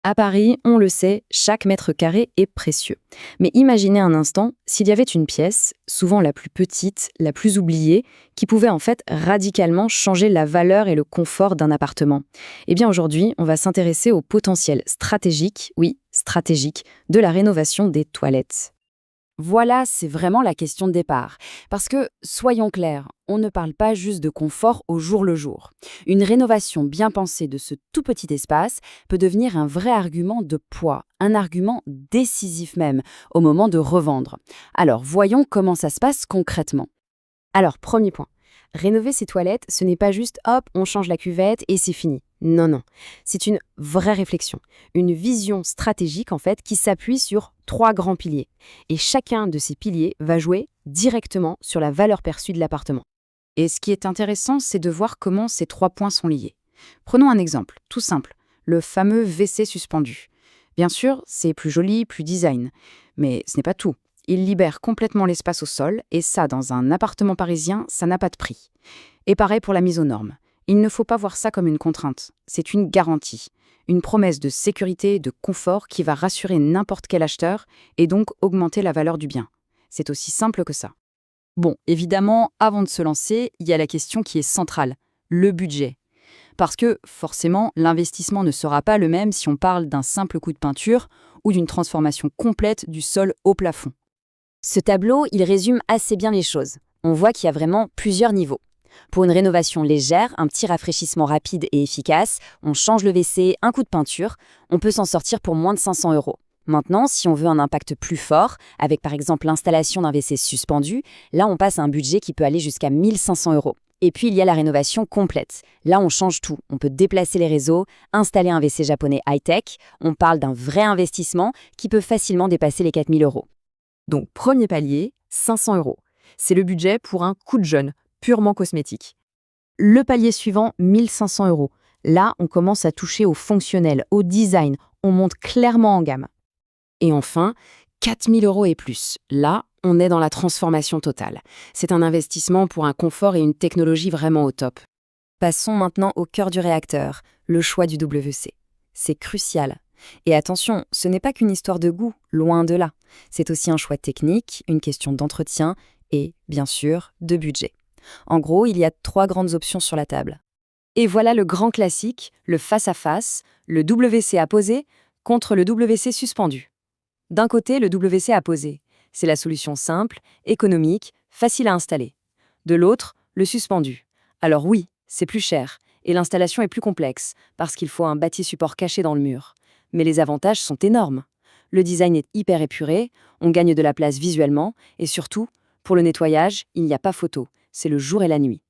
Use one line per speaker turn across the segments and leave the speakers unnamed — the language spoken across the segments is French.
À Paris, on le sait, chaque mètre carré est précieux. Mais imaginez un instant s'il y avait une pièce, souvent la plus petite, la plus oubliée, qui pouvait en fait radicalement changer la valeur et le confort d'un appartement. Eh bien aujourd'hui, on va s'intéresser au potentiel stratégique, oui, stratégique, de la rénovation des toilettes.
Voilà, c'est vraiment la question de départ. Parce que, soyons clairs, on ne parle pas juste de confort au jour le jour. Une rénovation bien pensée de ce tout petit espace peut devenir un vrai argument de poids, un argument décisif même, au moment de revendre. Alors, voyons comment ça se passe concrètement.
Alors, premier point. Rénover ses toilettes, ce n'est pas juste hop, on change la cuvette et c'est fini. Non, non. C'est une vraie réflexion, une vision stratégique en fait qui s'appuie sur trois grands piliers. Et chacun de ces piliers va jouer directement sur la valeur perçue de l'appartement.
Et ce qui est intéressant, c'est de voir comment ces trois points sont liés. Prenons un exemple, tout simple, le fameux WC suspendu. Bien sûr, c'est plus joli, plus design, mais ce n'est pas tout. Il libère complètement l'espace au sol, et ça, dans un appartement parisien, ça n'a pas de prix. Et pareil pour la mise aux normes. Il ne faut pas voir ça comme une contrainte, c'est une garantie, une promesse de sécurité et de confort qui va rassurer n'importe quel acheteur et donc augmenter la valeur du bien. C'est aussi simple que ça. Bon, évidemment, avant de se lancer, il y a la question qui est centrale, le budget. Parce que, forcément, l'investissement ne sera pas le même si on parle d'un simple coup de peinture ou d'une transformation complète du sol au plafond.
Ce tableau, il résume assez bien les choses. On voit qu'il y a vraiment plusieurs niveaux. Pour une rénovation légère, un petit rafraîchissement rapide et efficace, on change le WC, un coup de peinture, on peut s'en sortir pour moins de 500 euros. Maintenant, si on veut un impact plus fort, avec par exemple l'installation d'un WC suspendu, là on passe à un budget qui peut aller jusqu'à 1500 euros. Et puis il y a la rénovation complète. Là on change tout, on peut déplacer les réseaux, installer un WC japonais high-tech, on parle d'un vrai investissement qui peut facilement dépasser les 4000 euros.
Donc, premier palier, 500 euros. C'est le budget pour un coup de jeune, purement cosmétique.
Le palier suivant, 1500 euros. Là, on commence à toucher au fonctionnel, au design, on monte clairement en gamme. Et enfin, 4000 euros et plus. Là, on est dans la transformation totale. C'est un investissement pour un confort et une technologie vraiment au top. Passons maintenant au cœur du réacteur, le choix du WC. C'est crucial. Et attention, ce n'est pas qu'une histoire de goût, loin de là. C'est aussi un choix technique, une question d'entretien et, bien sûr, de budget. En gros, il y a trois grandes options sur la table. Et voilà le grand classique, le face-à-face, le WC à poser contre le WC suspendu. D'un côté, le WC à poser. C'est la solution simple, économique, facile à installer. De l'autre, le suspendu. Alors oui, c'est plus cher, et l'installation est plus complexe, parce qu'il faut un bâti support caché dans le mur. Mais les avantages sont énormes. Le design est hyper épuré, on gagne de la place visuellement, et surtout, pour le nettoyage, il n'y a pas photo, c'est le jour et la nuit.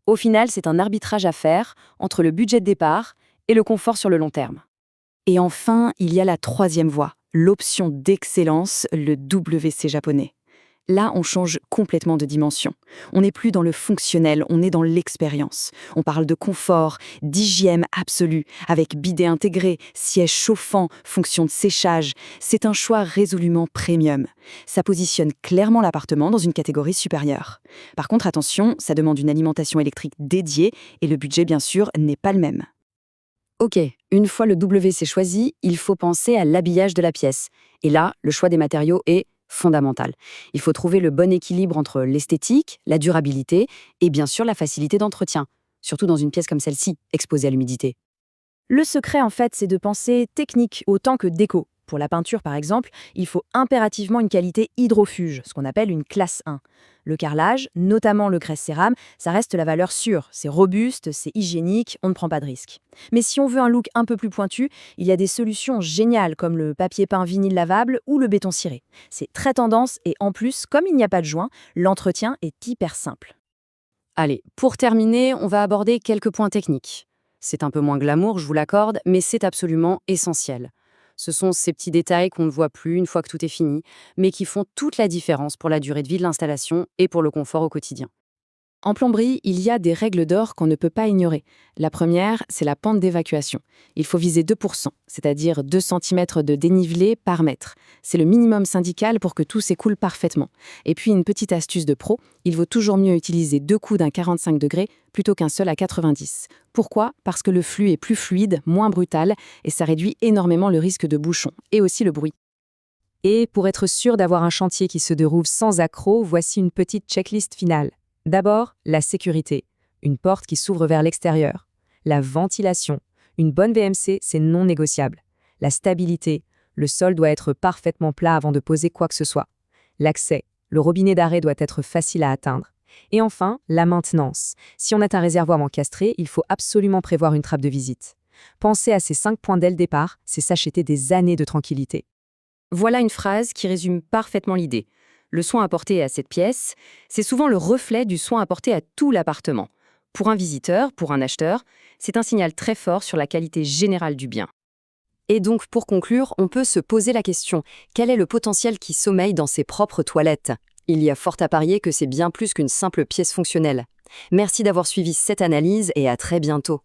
Au final, c'est un arbitrage à faire entre le budget de départ et le confort sur le long terme. Et enfin, il y a la troisième voie, l'option d'excellence, le WC japonais. Là, on change complètement de dimension. On n'est plus dans le fonctionnel, on est dans l'expérience. On parle de confort, d'hygiène absolue, avec bidet intégré, siège chauffant, fonction de séchage. C'est un choix résolument premium. Ça positionne clairement l'appartement dans une catégorie supérieure. Par contre, attention, ça demande une alimentation électrique dédiée et le budget, bien sûr, n'est pas le même. Ok, une fois le WC choisi, il faut penser à l'habillage de la pièce. Et là, le choix des matériaux est fondamental. Il faut trouver le bon équilibre entre l'esthétique, la durabilité et bien sûr la facilité d'entretien, surtout dans une pièce comme celle-ci, exposée à l'humidité. Le secret, en fait, c'est de penser technique autant que déco. Pour la peinture, par exemple, il faut impérativement une qualité hydrofuge, ce qu'on appelle une classe 1. Le carrelage, notamment le grès cérame, ça reste la valeur sûre. C'est robuste, c'est hygiénique, on ne prend pas de risque. Mais si on veut un look un peu plus pointu, il y a des solutions géniales comme le papier peint vinyle lavable ou le béton ciré. C'est très tendance et en plus, comme il n'y a pas de joint, l'entretien est hyper simple. Allez, pour terminer, on va aborder quelques points techniques. C'est un peu moins glamour, je vous l'accorde, mais c'est absolument essentiel. Ce sont ces petits détails qu'on ne voit plus une fois que tout est fini, mais qui font toute la différence pour la durée de vie de l'installation et pour le confort au quotidien. En plomberie, il y a des règles d'or qu'on ne peut pas ignorer. La première, c'est la pente d'évacuation. Il faut viser 2%, c'est-à-dire 2 cm de dénivelé par mètre. C'est le minimum syndical pour que tout s'écoule parfaitement. Et puis une petite astuce de pro, il vaut toujours mieux utiliser 2 coups d'un 45 degrés plutôt qu'un seul à 90. Pourquoi ? Parce que le flux est plus fluide, moins brutal, et ça réduit énormément le risque de bouchon, et aussi le bruit.
Et pour être sûr d'avoir un chantier qui se déroule sans accroc, voici une petite checklist finale. D'abord, la sécurité, une porte qui s'ouvre vers l'extérieur. La ventilation, une bonne VMC, c'est non négociable. La stabilité, le sol doit être parfaitement plat avant de poser quoi que ce soit. L'accès, le robinet d'arrêt doit être facile à atteindre. Et enfin, la maintenance. Si on a un réservoir encastré, il faut absolument prévoir une trappe de visite. Pensez à ces 5 points dès le départ, c'est s'acheter des années de tranquillité.
Voilà une phrase qui résume parfaitement l'idée. Le soin apporté à cette pièce, c'est souvent le reflet du soin apporté à tout l'appartement. Pour un visiteur, pour un acheteur, c'est un signal très fort sur la qualité générale du bien.
Et donc, pour conclure, on peut se poser la question, quel est le potentiel qui sommeille dans ses propres toilettes ? Il y a fort à parier que c'est bien plus qu'une simple pièce fonctionnelle. Merci d'avoir suivi cette analyse et à très bientôt.